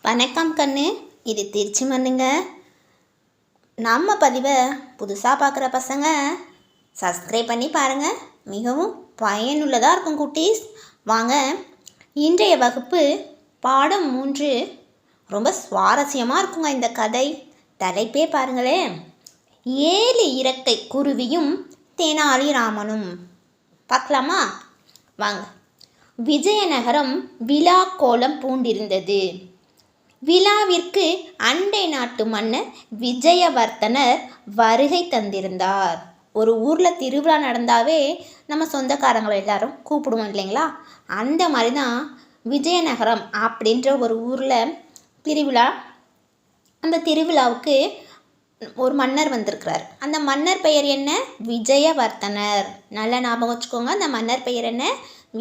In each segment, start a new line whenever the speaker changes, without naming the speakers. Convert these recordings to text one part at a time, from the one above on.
வணக்கம் கண்ணு, இது திருச்சி மண்ணுங்க. நம்ம பதிவை புதுசாக பார்க்குற பசங்க சப்ஸ்கிரைப் பண்ணி பாருங்கள், மிகவும் பயனுள்ளதாக இருக்கும் குட்டீஸ். வாங்க, இன்றைய வகுப்பு பாடம் 3 ரொம்ப சுவாரஸ்யமாக இருக்குங்க. இந்த கதை தலைப்பே பாருங்களேன், 7 இறக்கை குருவியும் தெனாலிராமனும். பார்க்கலாமா? வாங்க. விஜயநகரம் விழா கோலம் பூண்டிருந்தது. விழாவிற்கு அண்டை நாட்டு மன்னர் விஜயவர்த்தனர் வருகை தந்திருந்தார். ஒரு ஊரில் திருவிழா நடந்தாவே நம்ம சொந்தக்காரங்களை எல்லாரும் கூப்பிடுவோம் இல்லைங்களா? அந்த மாதிரி தான் விஜயநகரம் அப்படின்ற ஒரு ஊரில் திருவிழா. அந்த திருவிழாவுக்கு ஒரு மன்னர் வந்திருக்கிறார். அந்த மன்னர் பெயர் என்ன? விஜயவர்த்தனர். நல்லா ஞாபகம் வச்சுக்கோங்க, அந்த மன்னர் பெயர் என்ன?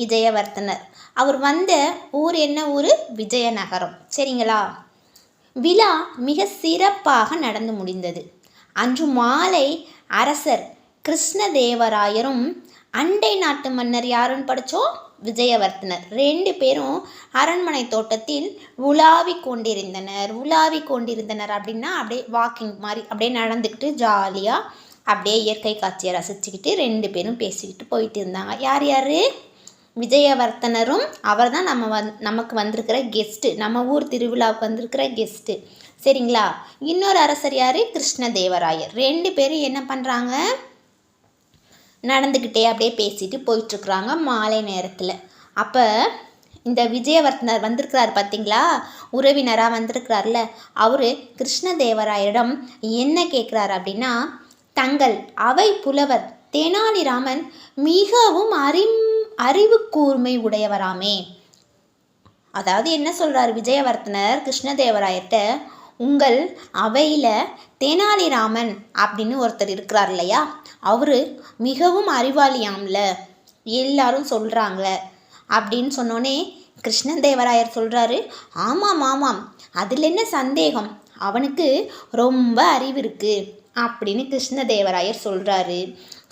விஜயவர்த்தனர். அவர் வந்த ஊர் என்ன ஊர்? விஜயநகரம். சரிங்களா? விழா மிக சிறப்பாக நடந்து முடிந்தது. அன்று மாலை அரசர் கிருஷ்ணதேவராயரும் அண்டை நாட்டு மன்னர் யாருன்னு படித்தோம்? விஜயவர்த்தனர். 2 பேரும் அரண்மனை தோட்டத்தில் உலாவி கொண்டிருந்தனர். அப்படின்னா அப்படியே வாக்கிங் மாதிரி அப்படியே நடந்துக்கிட்டு ஜாலியாக அப்படியே இயற்கை காட்சியை ரசிச்சுக்கிட்டு 2 பேரும் பேசிக்கிட்டு போயிட்டு இருந்தாங்க. யார் யார்? விஜயவர்த்தனரும், அவர் தான் நமக்கு வந்திருக்கிற கெஸ்ட்டு, நம்ம ஊர் திருவிழாவுக்கு வந்திருக்கிற கெஸ்ட்டு. சரிங்களா? இன்னொரு அரசர் யார்? கிருஷ்ணதேவராயர். 2 பேரும் என்ன பண்ணுறாங்க? நடந்துக்கிட்டே அப்படியே பேசிட்டு போயிட்டுருக்குறாங்க மாலை நேரத்தில். அப்போ இந்த விஜயவர்த்தனர் வந்திருக்கிறார் பார்த்தீங்களா, உறவினராக வந்திருக்கிறார்ல, அவர் கிருஷ்ணதேவராயரிடம் என்ன கேட்குறாரு அப்படின்னா, தங்கள் அவை புலவர் தெனாலிராமன் மிகவும் அறிவு கூர்மை உடையவராமே. அதாவது என்ன சொல்கிறார் விஜயவர்த்தனர் கிருஷ்ணதேவராயர்கிட்ட, உங்கள் அவையில் தெனாலிராமன் அப்படின்னு ஒருத்தர் இருக்கிறார் இல்லையா, அவர் மிகவும் அறிவாளியாம்ல, எல்லாரும் சொல்கிறாங்க அப்படின்னு சொன்னோன்னே கிருஷ்ணதேவராயர் சொல்கிறாரு, ஆமாம், அதில் என்ன சந்தேகம், அவனுக்கு ரொம்ப அறிவு இருக்குது அப்படின்னு கிருஷ்ணதேவராயர் சொல்கிறாரு.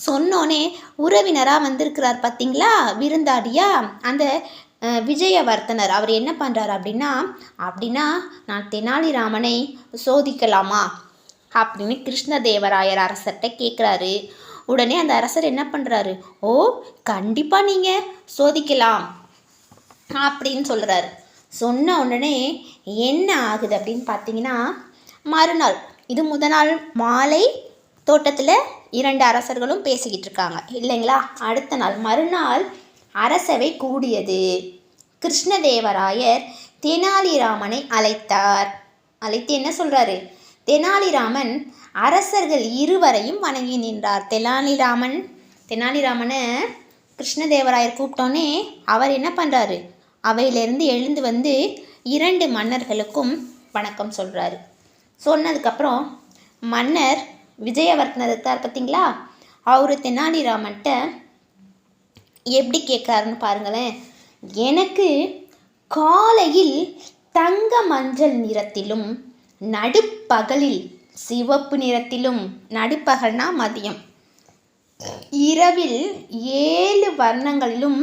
சொன்னோன்னே உறவினராக வந்திருக்கிறார் பார்த்தீங்களா, விருந்தாடியா, அந்த விஜயவர்த்தனர் அவர் என்ன பண்ணுறாரு அப்படின்னா நான் தெனாலிராமனை சோதிக்கலாமா அப்படின்னு கிருஷ்ணதேவராயர் அரசர்கிட்ட கேட்குறாரு. உடனே அந்த அரசர் என்ன பண்ணுறாரு, ஓ கண்டிப்பாக நீங்கள் சோதிக்கலாம் அப்படின்னு சொல்கிறாரு. சொன்ன உடனே என்ன ஆகுது அப்படின்னு பார்த்தீங்கன்னா, மறுநாள், இது முதல் நாள் மாலை தோட்டத்தில் 2 அரசர்களும் பேசிக்கிட்டு இருக்காங்க இல்லைங்களா? அடுத்த நாள் மறுநாள் அரசவை கூடியது. கிருஷ்ணதேவராயர் தெனாலிராமனை அழைத்து என்ன சொல்கிறாரு, தெனாலிராமன் அரசர்கள் இருவரையும் வணங்கி நின்றார். தெனாலிராமனை கிருஷ்ணதேவராயர் கூப்பிட்டோன்னே அவர் என்ன பண்ணுறாரு, அவையிலிருந்து எழுந்து வந்து 2 மன்னர்களுக்கும் வணக்கம் சொல்கிறாரு. சொன்னதுக்கப்புறம் மன்னர் விஜயவர்த்தனர் இருக்கார் பார்த்தீங்களா, அவர் தெனாலிராமன்கிட்ட எப்படி கேட்குறாருன்னு பாருங்களேன். எனக்கு காலையில் தங்க மஞ்சள் நிறத்திலும், நடுப்பகலில் சிவப்பு நிறத்திலும், நடுப்பகல்னா மதியம், இரவில் 7 வர்ணங்களிலும்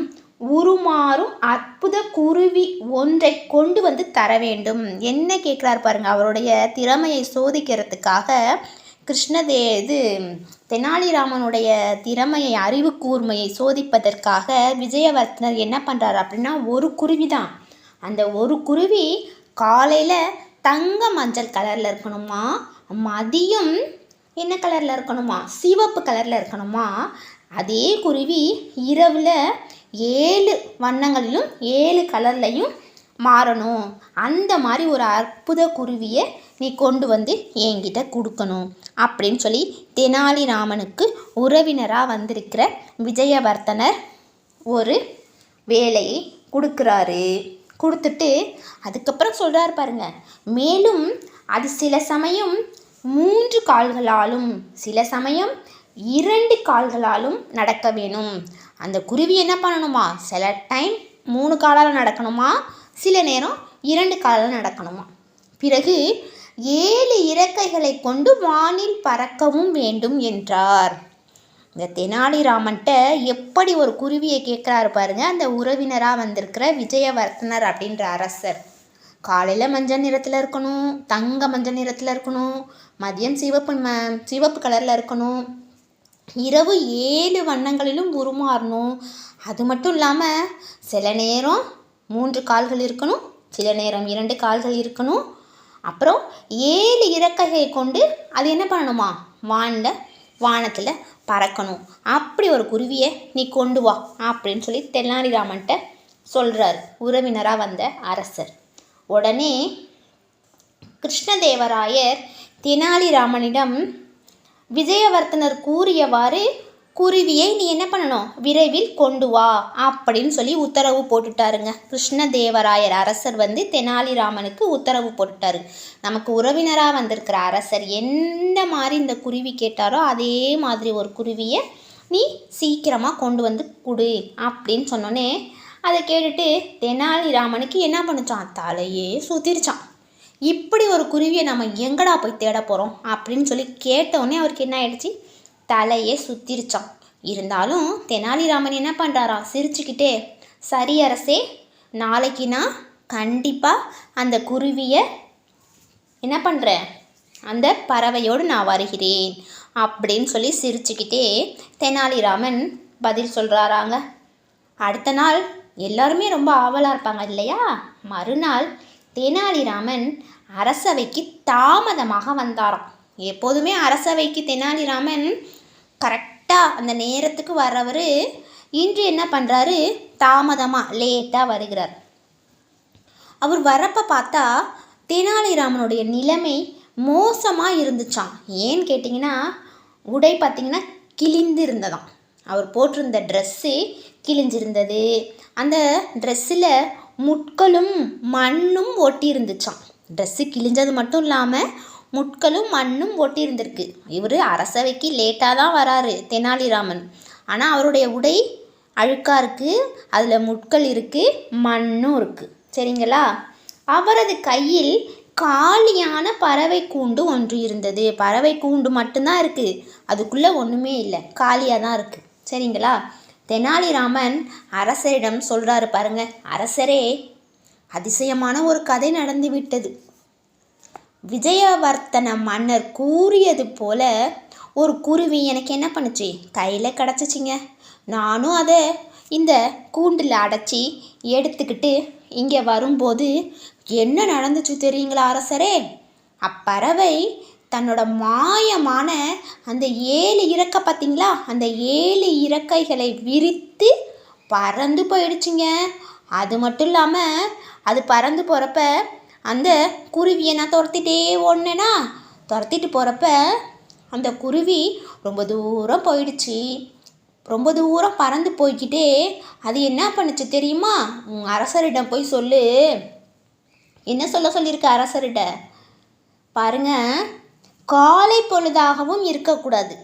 உருமாறும் அற்புத குருவி ஒன்றை கொண்டு வந்து தர வேண்டும். என்ன கேட்குறாரு பாருங்க, அவருடைய திறமையை சோதிக்கிறதுக்காக தெனாலிராமனுடைய திறமையை, அறிவு கூர்மையை சோதிப்பதற்காக விஜயவர்த்தனர் என்ன பண்ணுறாரு அப்படின்னா, ஒரு குருவி தான், அந்த ஒரு குருவி காலையில் தங்க மஞ்சள் கலரில் இருக்கணுமா, மதியம் என்ன கலரில் இருக்கணுமா, சிவப்பு கலரில் இருக்கணுமா, அதே குருவி இரவில் 7 வண்ணங்களிலும் 7 கலர்லையும் மாறணும். அந்த மாதிரி ஒரு அற்புத குருவியை நீ கொண்டு வந்து என்கிட்ட கொடுக்கணும் அப்படின்னு சொல்லி தெனாலிராமனுக்கு உறவினராக வந்திருக்கிற விஜயவர்த்தனர் ஒரு வேலையை கொடுத்துட்டு அதுக்கப்புறம் சொல்கிறார் பாருங்க, மேலும் அது சில சமயம் 3 கால்களாலும் சில சமயம் 2 கால்களாலும் நடக்க வேணும். அந்த குருவி என்ன பண்ணணுமா, சில டைம் 3 காலால் நடக்கணுமா, சில நேரம் 2 காலால் நடக்கணுமா. பிறகு 7 இறக்கைகளை கொண்டு வானில் பறக்கவும் வேண்டும் என்றார். இந்த தெனாலிராமன்கிட்ட எப்படி ஒரு குருவியை கேட்குறாரு பாருங்க அந்த உறவினராக வந்திருக்கிற விஜயவர்த்தனர் அப்படின்ற அரசர். காலையில் மஞ்சள் நிறத்தில் இருக்கணும், தங்க மஞ்சள் நிறத்தில் இருக்கணும், மதியம் சிவப்பு கலரில் இருக்கணும், இரவு 7 வண்ணங்களிலும் உருமாறணும். அது மட்டும் இல்லாமல் சில நேரம் 3 கால்கள் இருக்கணும், சில நேரம் 2 கால்கள் இருக்கணும். அப்புறம் 7 இறக்கைகளை கொண்டு அது என்ன பண்ணணுமா, வானத்தில் பறக்கணும். அப்படி ஒரு குருவியை நீ கொண்டு வா அப்படின்னு சொல்லி தெனாலிராமன்கிட்ட சொல்கிறார் உறவினராக வந்த அரசர். உடனே கிருஷ்ணதேவராயர் தெனாலிராமனிடம் விஜயவர்த்தனர் கூறியவாறு குருவியை நீ என்ன பண்ணணும், விரைவில் கொண்டு வா அப்படின்னு சொல்லி உத்தரவு போட்டுட்டாருங்க. கிருஷ்ணதேவராயர் அரசர் தெனாலிராமனுக்கு உத்தரவு போட்டுட்டாரு. நமக்கு உறவினராக வந்திருக்கிற அரசர் எந்த மாதிரி இந்த குருவி கேட்டாரோ அதே மாதிரி ஒரு குருவியை நீ சீக்கிரமாக கொண்டு வந்து கொடு அப்படின்னு சொன்னோன்னே அதை கேட்டுட்டு தெனாலிராமனுக்கு என்ன பண்ணுச்சான், தலையே சுத்திருச்சான். இப்படி ஒரு குருவியை நம்ம எங்கடா போய் தேட போகிறோம் அப்படின்னு சொல்லி கேட்டவுடனே அவருக்கு என்ன ஆயிடுச்சு, தலையே சுத்திருச்சான். இருந்தாலும் தெனாலிராமன் என்ன பண்ணுறாரா, சிரிச்சுக்கிட்டே, சரி அரசே, நாளைக்கு நான் கண்டிப்பாக அந்த குருவியை என்ன பண்ணுறேன், அந்த பறவையோடு நான் வருகிறேன் அப்படின்னு சொல்லி சிரிச்சுக்கிட்டே தெனாலிராமன் பதில் சொல்கிறாராங்க. அடுத்த நாள் எல்லாருமே ரொம்ப ஆவலாக இருப்பாங்க இல்லையா. மறுநாள் தெனாலிராமன் அரசவைக்கு தாமதமாக வந்தாராம். எப்போதுமே அரசவைக்கு தெனாலிராமன் கரெக்டாக அந்த நேரத்துக்கு வர்றவர் இன்று என்ன பண்ணுறாரு, தாமதமாக லேட்டாக வருகிறார். அவர் வரப்போ பார்த்தா தெனாலிராமனுடைய நிலைமை மோசமாக இருந்துச்சான். ஏன்னு கேட்டிங்கன்னா உடை பார்த்திங்கன்னா கிழிந்து இருந்ததாம். அவர் போட்டிருந்த ட்ரெஸ்ஸு கிழிஞ்சிருந்தது. அந்த ட்ரெஸ்ஸில் முட்களும் மண்ணும் ஒட்டி இருந்துச்சான். ட்ரெஸ்ஸு கிழிஞ்சது மட்டும் இல்லாமல் முட்களும் மண்ணும் ஒட்டி இருந்திருக்கு. இவர் அரசவைக்கு லேட்டாக தான் வராரு தெனாலிராமன். ஆனால் அவருடைய உடை அழுக்காக இருக்குது, அதில் முட்கள் இருக்குது, மண்ணும் இருக்குது. சரிங்களா. அவரது கையில் காலியான பறவை கூண்டு ஒன்று இருந்தது. பறவை கூண்டு மட்டும்தான் இருக்குது, அதுக்குள்ளே ஒன்றுமே இல்லை, காலியாக தான் இருக்குது. சரிங்களா. தெனாலிராமன் அரசரிடம் சொல்கிறாரு பாருங்க, அரசரே, அதிசயமான ஒரு கதை நடந்து விட்டது. விஜயவர்த்தன மன்னர் கூறியது போல ஒரு குருவி எனக்கு என்ன பண்ணுச்சு, கையில் கிடச்சிச்சிங்க. நானும் அதை இந்த கூண்டில் அடைச்சி எடுத்துக்கிட்டு இங்கே வரும்போது என்ன நடந்துச்சு தெரியுங்களா அரசரே. அப்பறவை தன்னோட மாயமான அந்த 7 இறக்கை பார்த்தீங்களா, அந்த 7 இறக்கைகளை விரித்து பறந்து போயிடுச்சுங்க. அது மட்டும் இல்லாமல் அது பறந்து போகிறப்ப அந்த குருவியை நான் துரத்திட்டு போகிறப்ப அந்த குருவி ரொம்ப தூரம் போயிடுச்சு. ரொம்ப தூரம் பறந்து போய்கிட்டே அது என்ன பண்ணுச்சு தெரியுமா, அரசரிடம் போய் சொல்லு. என்ன சொல்லியிருக்க அரசரிட்ட பாருங்க, காலை பொழுதாகவும் இருக்கக்கூடாது,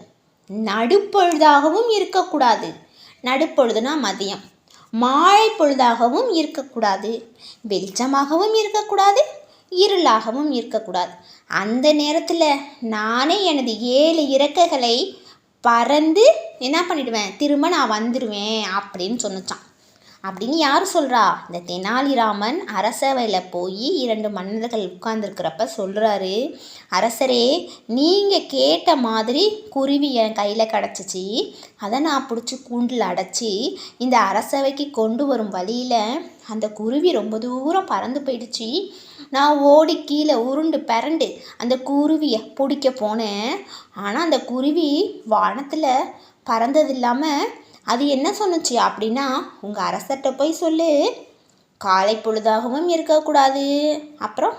நடுப்பொழுதாகவும் இருக்கக்கூடாது. நடுப்பொழுதுனா மதியம். மாலை பொழுதாகவும் இருக்கக்கூடாது, வெளிச்சமாகவும் இருக்கக்கூடாது, இருளாகவும் இருக்கக்கூடாது. அந்த நேரத்தில் நானே எனது 7 இறக்கைகளை பறந்து என்ன பண்ணிடுவேன், திரும்ப நான் வந்துடுவேன் அப்படின்னு சொன்னிச்சான். அப்படின்னு யார் சொல்கிறா, இந்த தெனாலிராமன் அரசவையில் போய் 2 மன்னர்கள் உட்கார்ந்துருக்கிறப்ப சொல்கிறாரு, அரசரே, நீங்கள் கேட்ட மாதிரி குருவி என் கையில் கிடச்சிச்சு. அதை நான் பிடிச்சி கூண்டில் அடைச்சி இந்த அரசவைக்கு கொண்டு வரும் வழியில் அந்த குருவி ரொம்ப தூரம் பறந்து போயிடுச்சு. நான் ஓடி கீழே உருண்டு பரண்டு அந்த குருவியை பிடிக்க போனேன். ஆனால் அந்த குருவி வானத்தில் பறந்தது இல்லாமல் அது என்ன சொன்னுச்சு அப்படின்னா, உங்கள் அரசர்கிட்ட போய் சொல்லு, காலை பொழுதாகவும் இருக்கக்கூடாது, அப்புறம்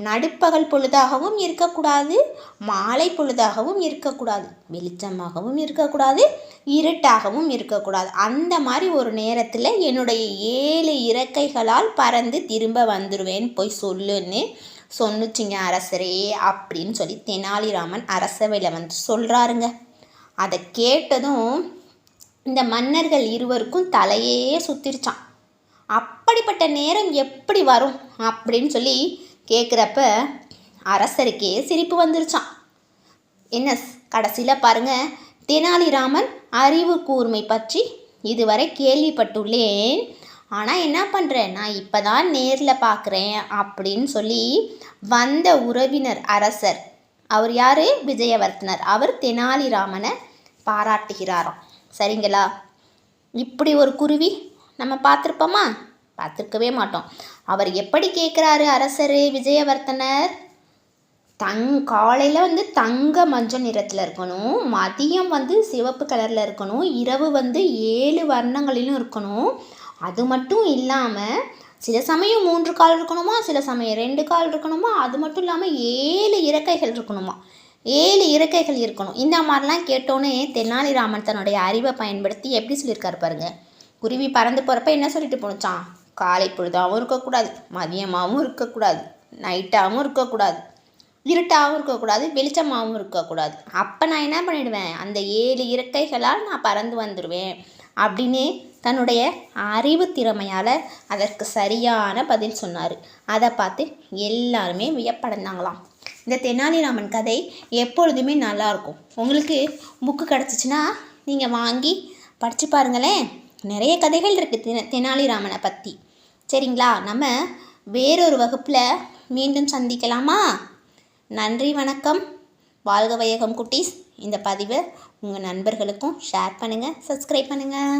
நடுப்பகல் பொழுதாகவும் இருக்கக்கூடாது, மாலை பொழுதாகவும் இருக்கக்கூடாது, வெளிச்சமாகவும் இருக்கக்கூடாது, இருட்டாகவும் இருக்கக்கூடாது. அந்த மாதிரி ஒரு நேரத்தில் என்னுடைய 7 இறக்கைகளால் பறந்து திரும்ப வந்துடுவேன்னு போய் சொல்லுன்னு சொன்னுச்சிங்க அரசரே அப்படின்னு சொல்லி தெனாலிராமன் அரசவையில் சொல்கிறாருங்க. அதை கேட்டதும் இந்த மன்னர்கள் இருவருக்கும் தலையே சுத்திருச்சான். அப்படிப்பட்ட நேரம் எப்படி வரும் அப்படின்னு சொல்லி கேட்குறப்ப அரசருக்கே சிரிப்பு வந்துருச்சான். என்ன கடைசியில் பாருங்கள், தெனாலிராமன் அறிவு கூர்மை பற்றி இதுவரை கேள்விப்பட்டுள்ளேன், ஆனால் என்ன பண்ணுறேன், நான் இப்போ தான் நேரில் பார்க்குறேன் அப்படின்னு சொல்லி வந்த உறவினர் அரசர், அவர் யார், விஜயவர்த்தனர், அவர் தெனாலிராமனை பாராட்டுகிறாராம். சரிங்களா? இப்படி ஒரு குருவி நம்ம பார்த்துருப்போமா? பார்த்துருக்கவே மாட்டோம். அவர் எப்படி கேட்குறாரு அரசர் விஜயவர்த்தனர், காலையில் தங்க மஞ்சள் நிறத்தில் இருக்கணும், மதியம் சிவப்பு கலரில் இருக்கணும், இரவு 7 வர்ணங்களிலும் இருக்கணும். அது மட்டும் இல்லாமல் சில சமயம் 3 கால் இருக்கணுமா, சில சமயம் 2 கால் இருக்கணுமா, அது மட்டும் இல்லாமல் 7 இறக்கைகள் இருக்கணுமா, 7 இறக்கைகள் இருக்கணும். இந்த மாதிரிலாம் கேட்டோன்னே தெனாலிராமன் தன்னுடைய அறிவை பயன்படுத்தி எப்படி சொல்லியிருக்காரு பாருங்க. குருவி பறந்து போகிறப்ப என்ன சொல்லிட்டு போணுச்சான், காலை பொழுதாகவும் இருக்கக்கூடாது, மதியமாகவும் இருக்கக்கூடாது, நைட்டாகவும் இருக்கக்கூடாது, இருட்டாகவும் இருக்கக்கூடாது, வெளிச்சமாகவும் இருக்கக்கூடாது. அப்போ நான் என்ன பண்ணிடுவேன், அந்த 7 இறக்கைகளால் நான் பறந்து வந்துடுவேன் அப்படின்னு தன்னுடைய அறிவு திறமையால் அதற்கு சரியான பதில் சொன்னார். அதை பார்த்து எல்லாருமே வியப்படைந்தாங்களாம். இந்த தெனாலிராமன் கதை எப்பொழுதுமே நல்லாயிருக்கும். உங்களுக்கு புக்கு கிடச்சிச்சின்னா நீங்கள் வாங்கி படித்து பாருங்களேன். நிறைய கதைகள் இருக்குது தெனாலிராமனை பற்றி. சரிங்களா? நம்ம வேறொரு வகுப்பில் மீண்டும் சந்திக்கலாமா? நன்றி, வணக்கம். வாழ்க வையகம் குட்டீஸ். இந்த பதிவை உங்கள் நண்பர்களுக்கும் ஷேர் பண்ணுங்கள், சப்ஸ்கிரைப் பண்ணுங்கள்.